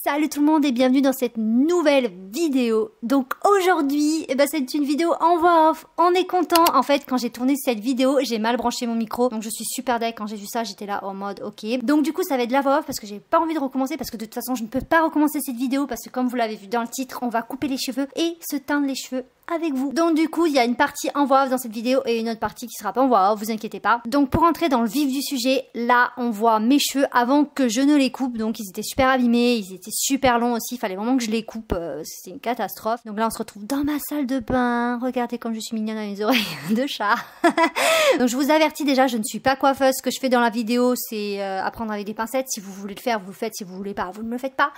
Salut tout le monde et bienvenue dans cette nouvelle vidéo. Donc aujourd'hui, c'est une vidéo en voix off. On est content. En fait, quand j'ai tourné cette vidéo, j'ai mal branché mon micro. Donc je suis super deg. Quand j'ai vu ça, j'étais là en mode ok. Donc du coup, ça va être de la voix off parce que j'ai pas envie de recommencer. Parce que de toute façon, je ne peux pas recommencer cette vidéo. Parce que comme vous l'avez vu dans le titre, on va couper les cheveux et se teindre les cheveux avec vous. Donc du coup, il y a une partie en voix off dans cette vidéo et une autre partie qui sera pas en voix off, vous inquiétez pas. Donc pour entrer dans le vif du sujet, là on voit mes cheveux avant que je ne les coupe. Donc ils étaient super abîmés, ils étaient super longs aussi, il fallait vraiment que je les coupe, c'était une catastrophe. Donc là on se retrouve dans ma salle de bain, regardez comme je suis mignonne à mes oreilles de chat. Donc je vous avertis déjà, je ne suis pas coiffeuse, ce que je fais dans la vidéo c'est apprendre avec des pincettes. Si vous voulez le faire, vous le faites, si vous voulez pas, vous ne le faites pas.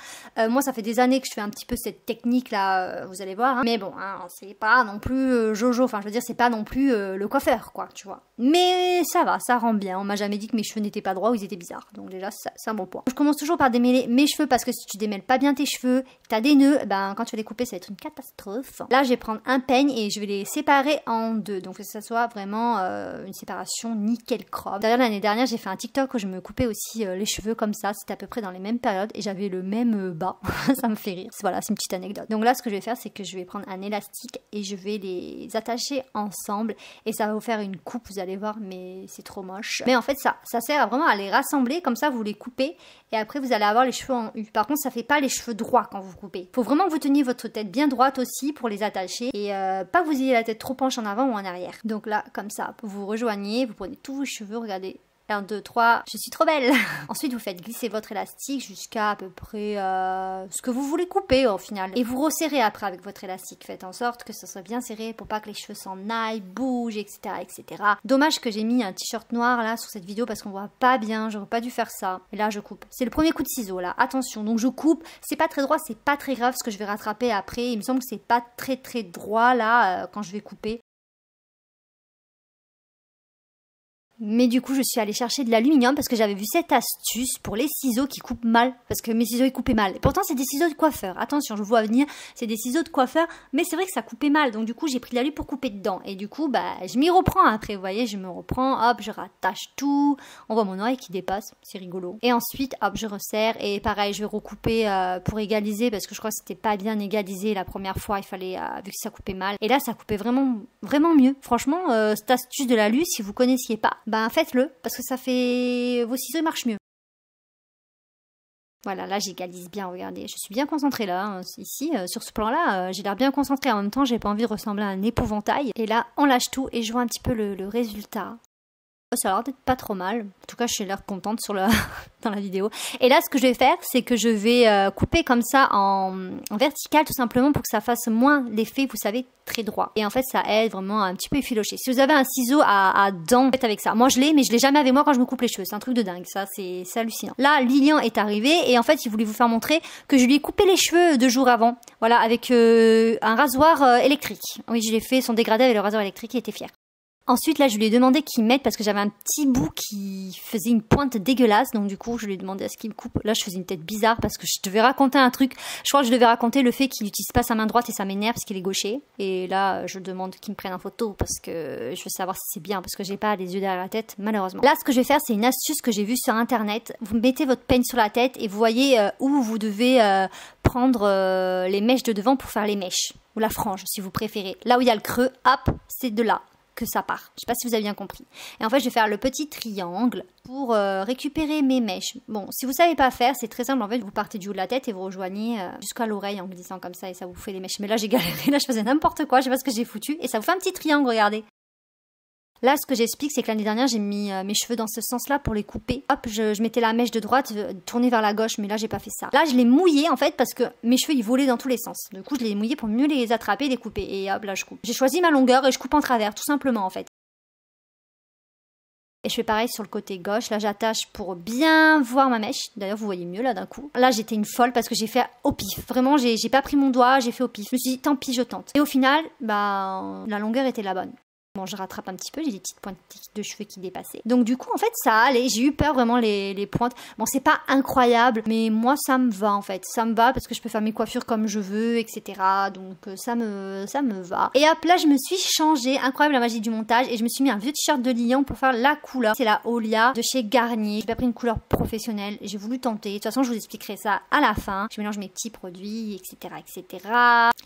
Moi ça fait des années que je fais un petit peu cette technique là, vous allez voir, hein. Mais bon, hein, c'est pas non plus Jojo, enfin je veux dire c'est pas non plus le coiffeur quoi, tu vois. Mais ça va, ça rend bien, on m'a jamais dit que mes cheveux n'étaient pas droits ou ils étaient bizarres, donc déjà c'est un bon point. Je commence toujours par démêler mes cheveux parce que si tu démêles pas bien tes cheveux, t'as des nœuds, ben quand tu vas les couper ça va être une catastrophe. Là je vais prendre un peigne et je vais les séparer en deux, donc que ça soit vraiment une séparation nickel crop. D'ailleurs l'année dernière j'ai fait un TikTok où je me coupais aussi les cheveux comme ça, c'était à peu près dans les mêmes périodes et j'avais le même bas, ça me fait rire, voilà c'est une petite anecdote. Donc là ce que je vais faire c'est que je vais prendre un élastique et je vais les attacher ensemble et ça va vous faire une coupe, vous allez voir, mais c'est trop moche. Mais en fait ça sert vraiment à les rassembler, comme ça vous les coupez et après vous allez avoir les cheveux en U. Par contre ça fait pas les cheveux droits quand vous coupez. Faut vraiment que vous teniez votre tête bien droite aussi pour les attacher et pas que vous ayez la tête trop penche en avant ou en arrière. Donc là comme ça vous rejoignez, vous prenez tous vos cheveux, regardez. 1, 2, 3, je suis trop belle. Ensuite vous faites glisser votre élastique jusqu'à à peu près ce que vous voulez couper au final. Et vous resserrez après avec votre élastique. Faites en sorte que ça soit bien serré pour pas que les cheveux s'en aillent, bougent, etc., etc. Dommage que j'ai mis un t-shirt noir là sur cette vidéo parce qu'on voit pas bien, j'aurais pas dû faire ça. Et là je coupe. C'est le premier coup de ciseau là, attention. Donc je coupe, c'est pas très droit, c'est pas très grave ce que je vais rattraper après. Il me semble que c'est pas très droit là quand je vais couper. Mais du coup, je suis allée chercher de l'aluminium parce que j'avais vu cette astuce pour les ciseaux qui coupent mal. Parce que mes ciseaux, ils coupaient mal. Et pourtant, c'est des ciseaux de coiffeur. Attention, je vous vois venir, c'est des ciseaux de coiffeur. Mais c'est vrai que ça coupait mal. Donc du coup, j'ai pris de l'alu pour couper dedans. Et du coup, je m'y reprends après. Vous voyez, je me reprends. Hop, je rattache tout. On voit mon oreille qui dépasse. C'est rigolo. Et ensuite, hop, je resserre. Et pareil, je vais recouper pour égaliser. Parce que je crois que c'était pas bien égalisé la première fois. Il fallait, vu que ça coupait mal. Et là, ça coupait vraiment mieux. Franchement, cette astuce de l'alu, si vous connaissiez pas, faites-le, parce que ça fait... vos ciseaux marchent mieux. Voilà, là j'égalise bien, regardez, je suis bien concentrée là, hein. Ici, sur ce plan-là, j'ai l'air bien concentrée, en même temps j'ai pas envie de ressembler à un épouvantail. Et là, on lâche tout et je vois un petit peu le résultat. Ça a l'air d'être pas trop mal. En tout cas, je suis l'air contente sur dans la vidéo. Et là, ce que je vais faire, c'est que je vais couper comme ça en vertical, tout simplement pour que ça fasse moins l'effet, vous savez, très droit. Et en fait, ça aide vraiment à un petit peu effilocher. Si vous avez un ciseau à dents, faites avec ça. Moi, je l'ai, mais je l'ai jamais avec moi quand je me coupe les cheveux. C'est un truc de dingue. Ça, c'est hallucinant. Là, Lilian est arrivé et en fait, il voulait vous faire montrer que je lui ai coupé les cheveux 2 jours avant. Voilà, avec un rasoir électrique. Oui, je l'ai fait son dégradé avec le rasoir électrique. Il était fier. Ensuite, là, je lui ai demandé qu'il mette parce que j'avais un petit bout qui faisait une pointe dégueulasse. Donc, du coup, je lui ai demandé à ce qu'il me coupe. Là, je faisais une tête bizarre parce que je devais raconter un truc. Je crois que je devais raconter le fait qu'il n'utilise pas sa main droite et ça m'énerve parce qu'il est gaucher. Et là, je demande qu'il me prenne en photo parce que je veux savoir si c'est bien parce que j'ai pas les yeux derrière la tête, malheureusement. Là, ce que je vais faire, c'est une astuce que j'ai vue sur internet. Vous mettez votre peigne sur la tête et vous voyez où vous devez prendre les mèches de devant pour faire les mèches. Ou la frange, si vous préférez. Là où il y a le creux, hop, c'est de là que ça part. Je sais pas si vous avez bien compris. Et en fait, je vais faire le petit triangle pour récupérer mes mèches. Bon, si vous savez pas faire, c'est très simple. En fait, vous partez du haut de la tête et vous rejoignez jusqu'à l'oreille en glissant comme ça et ça vous fait les mèches. Mais là, j'ai galéré. Là, je faisais n'importe quoi. Je sais pas ce que j'ai foutu. Et ça vous fait un petit triangle, regardez. Là, ce que j'explique, c'est que l'année dernière, j'ai mis mes cheveux dans ce sens-là pour les couper. Hop, je mettais la mèche de droite, tournée vers la gauche, mais là, j'ai pas fait ça. Là, je l'ai mouillé, en fait, parce que mes cheveux, ils volaient dans tous les sens. Du coup, je l'ai mouillé pour mieux les attraper et les couper. Et hop, là, je coupe. J'ai choisi ma longueur et je coupe en travers, tout simplement, en fait. Et je fais pareil sur le côté gauche. Là, j'attache pour bien voir ma mèche. D'ailleurs, vous voyez mieux, là, d'un coup. Là, j'étais une folle parce que j'ai fait au pif. Vraiment, j'ai pas pris mon doigt, j'ai fait au pif. Je me suis dit, tant pis, je tente. Et au final, la longueur était la bonne. Bon, je rattrape un petit peu, j'ai des petites pointes de cheveux qui dépassaient. Donc du coup, en fait, ça allait. J'ai eu peur vraiment les pointes. Bon, c'est pas incroyable, mais moi, ça me va en fait. Ça me va parce que je peux faire mes coiffures comme je veux, etc. Donc ça me va. Et hop, là, je me suis changée. Incroyable la magie du montage. Et je me suis mis un vieux t-shirt de Lyon pour faire la couleur. C'est la Olia de chez Garnier. J'ai pas pris une couleur professionnelle. J'ai voulu tenter. De toute façon, je vous expliquerai ça à la fin. Je mélange mes petits produits, etc., etc.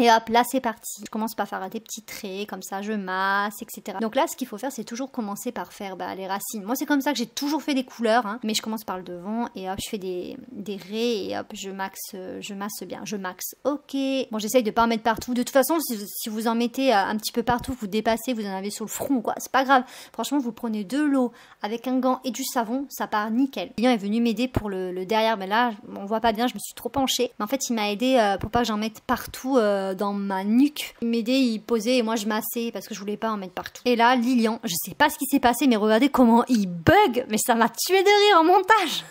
Et hop, là, c'est parti. Je commence par faire des petits traits, comme ça, je masse, etc. Donc là, ce qu'il faut faire, c'est toujours commencer par faire les racines. Moi, c'est comme ça que j'ai toujours fait des couleurs, hein. Mais je commence par le devant et hop, je fais des raies et hop, je masse bien. Je maxe, ok. Bon, j'essaye de pas en mettre partout. De toute façon, si vous en mettez un petit peu partout, vous dépassez, vous en avez sur le front ou quoi, c'est pas grave. Franchement, vous prenez de l'eau avec un gant et du savon, ça part nickel. Le client est venu m'aider pour le derrière, mais là, on voit pas bien, je me suis trop penchée. Mais en fait, il m'a aidé pour pas que j'en mette partout dans ma nuque. Il m'aidait, il posait et moi, je massais parce que je voulais pas en mettre partout. Et là, Lilian, je sais pas ce qui s'est passé, mais regardez comment il bug, mais ça m'a tué de rire en montage.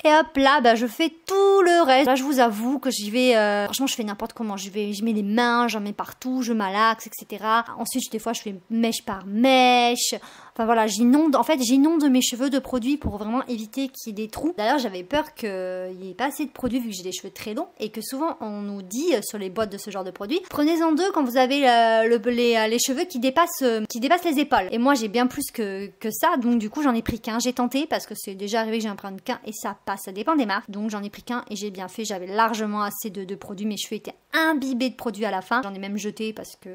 Et hop là, je fais tout le reste. Là, je vous avoue que j'y vais, franchement, je fais n'importe comment. Je mets les mains, j'en mets partout, je malaxe, etc. Ensuite, des fois, je fais mèche par mèche. Enfin voilà, j'inonde mes cheveux de produits pour vraiment éviter qu'il y ait des trous. D'ailleurs, j'avais peur qu'il n'y ait pas assez de produits vu que j'ai des cheveux très longs et que souvent on nous dit sur les boîtes de ce genre de produits, prenez-en 2 quand vous avez les cheveux qui dépassent les épaules. Et moi, j'ai bien plus que ça, donc du coup, j'en ai pris qu'un. J'ai tenté parce que c'est déjà arrivé que j'en prenne qu'un et ça passe, ça dépend des marques. Donc j'en ai pris qu'un et j'ai bien fait. J'avais largement assez de produits. Mes cheveux étaient imbibés de produits à la fin. J'en ai même jeté parce que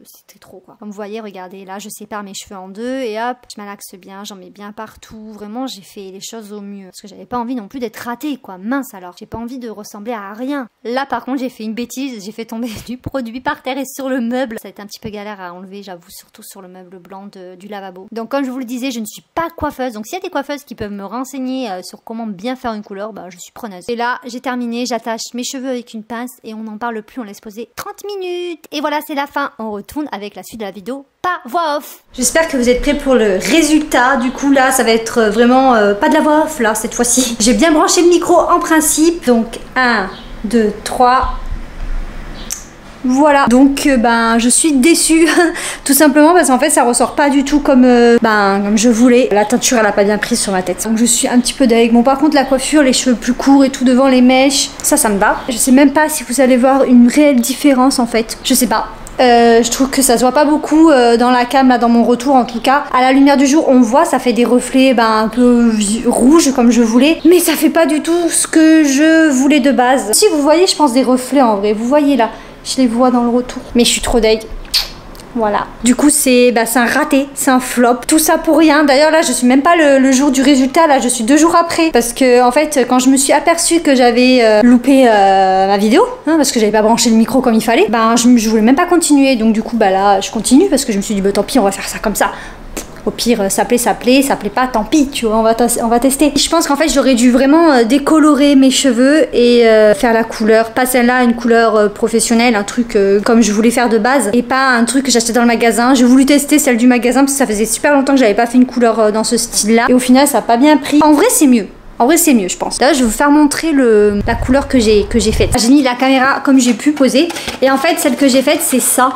c'était trop quoi. Comme vous voyez, regardez, là, je sépare mes cheveux en 2 et hop, je malaxe bien, j'en mets bien partout. Vraiment, j'ai fait les choses au mieux. Parce que j'avais pas envie non plus d'être ratée, quoi. Mince alors. J'ai pas envie de ressembler à rien. Là, par contre, j'ai fait une bêtise. J'ai fait tomber du produit par terre et sur le meuble. Ça a été un petit peu galère à enlever, j'avoue, surtout sur le meuble blanc du lavabo. Donc, comme je vous le disais, je ne suis pas coiffeuse. Donc, s'il y a des coiffeuses qui peuvent me renseigner sur comment bien faire une couleur, je suis preneuse. Et là, j'ai terminé. J'attache mes cheveux avec une pince et on n'en parle plus. On laisse poser 30 minutes. Et voilà, c'est la fin. On retourne avec la suite de la vidéo. Pas voix off. J'espère que vous êtes prêts pour le résultat. Du coup là ça va être vraiment pas de la voix off là cette fois-ci. J'ai bien branché le micro en principe. Donc 1, 2, 3. Voilà, donc je suis déçue tout simplement parce qu'en fait ça ressort pas du tout comme je voulais. La teinture elle a pas bien prise sur ma tête, donc je suis un petit peu deg. Bon, par contre la coiffure, les cheveux plus courts et tout devant, les mèches, ça me va. Je sais même pas si vous allez voir une réelle différence en fait, je sais pas. Je trouve que ça se voit pas beaucoup dans la cam, là, dans mon retour en tout cas. À la lumière du jour, on voit, ça fait des reflets un peu rouges comme je voulais. Mais ça fait pas du tout ce que je voulais de base. Si vous voyez, je pense des reflets en vrai. Vous voyez là, je les vois dans le retour. Mais je suis trop deg. Voilà. Du coup, c'est un raté, c'est un flop. Tout ça pour rien. D'ailleurs, là, je suis même pas le jour du résultat. Là, je suis 2 jours après. Parce que, en fait, quand je me suis aperçue que j'avais loupé ma vidéo, parce que j'avais pas branché le micro comme il fallait, je voulais même pas continuer. Donc, du coup, là, je continue parce que je me suis dit, tant pis, on va faire ça comme ça. Au pire, ça plaît pas, tant pis, tu vois, on va tester. Je pense qu'en fait, j'aurais dû vraiment décolorer mes cheveux et faire la couleur, pas celle-là, une couleur professionnelle, un truc comme je voulais faire de base, et pas un truc que j'achetais dans le magasin. J'ai voulu tester celle du magasin parce que ça faisait super longtemps que j'avais pas fait une couleur dans ce style-là, et au final, ça a pas bien pris. En vrai, c'est mieux. En vrai, c'est mieux, je pense. Là, je vais vous faire montrer la couleur que j'ai faite. J'ai mis la caméra comme j'ai pu poser, et en fait, celle que j'ai faite, c'est ça.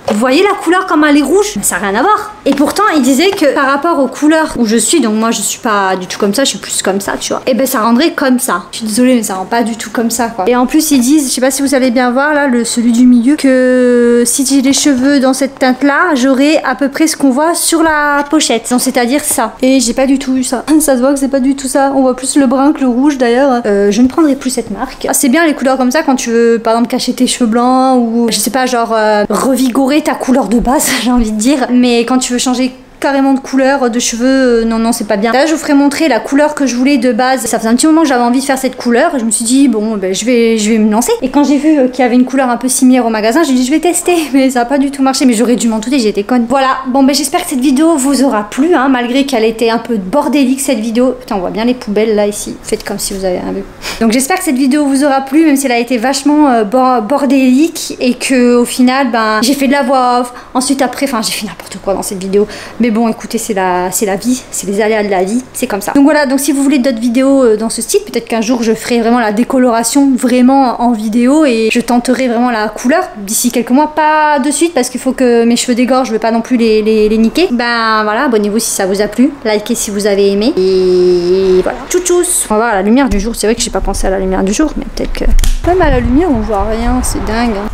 Vous voyez la couleur comme elle est rouge? Mais ça n'a rien à voir. Et pourtant, il disait que par rapport aux couleurs où je suis, donc moi je suis pas du tout comme ça, je suis plus comme ça, tu vois. Et ça rendrait comme ça. Je suis désolée, mais ça rend pas du tout comme ça, quoi. Et en plus, ils disent, je sais pas si vous allez bien voir là, celui du milieu, que si j'ai les cheveux dans cette teinte-là, j'aurai à peu près ce qu'on voit sur la pochette. Donc c'est-à-dire ça. Et j'ai pas du tout eu ça. Ça se voit que c'est pas du tout ça. On voit plus le brun que le rouge d'ailleurs. Je ne prendrai plus cette marque. C'est bien les couleurs comme ça quand tu veux, par exemple, cacher tes cheveux blancs ou je sais pas, genre revigorer ta couleur de base, j'ai envie de dire, mais quand tu veux changer carrément de couleur de cheveux, non c'est pas bien. Là je vous ferai montrer la couleur que je voulais de base. Ça faisait un petit moment que j'avais envie de faire cette couleur et je me suis dit bon je vais me lancer. Et quand j'ai vu qu'il y avait une couleur un peu similaire au magasin, j'ai dit je vais tester, mais ça a pas du tout marché. Mais j'aurais dû m'en douter, j'étais conne. Voilà, bon j'espère que cette vidéo vous aura plu, malgré qu'elle était un peu bordélique cette vidéo. Putain, on voit bien les poubelles là ici, faites comme si vous avez un vu. Donc j'espère que cette vidéo vous aura plu, même si elle a été vachement bordélique et que au final j'ai fait de la voix off. Ensuite après, j'ai fait n'importe quoi dans cette vidéo, mais bon, écoutez, c'est la vie, c'est les aléas de la vie, c'est comme ça. Donc voilà, donc si vous voulez d'autres vidéos dans ce style, peut-être qu'un jour je ferai vraiment la décoloration vraiment en vidéo et je tenterai vraiment la couleur d'ici quelques mois, pas de suite parce qu'il faut que mes cheveux dégorgent, je veux pas non plus les niquer. Ben voilà, abonnez-vous si ça vous a plu, likez si vous avez aimé et voilà. Tchou-tchous. On va voir la lumière du jour, c'est vrai que j'ai pas pensé à la lumière du jour, mais peut-être que même à la lumière on voit rien, c'est dingue. Hein.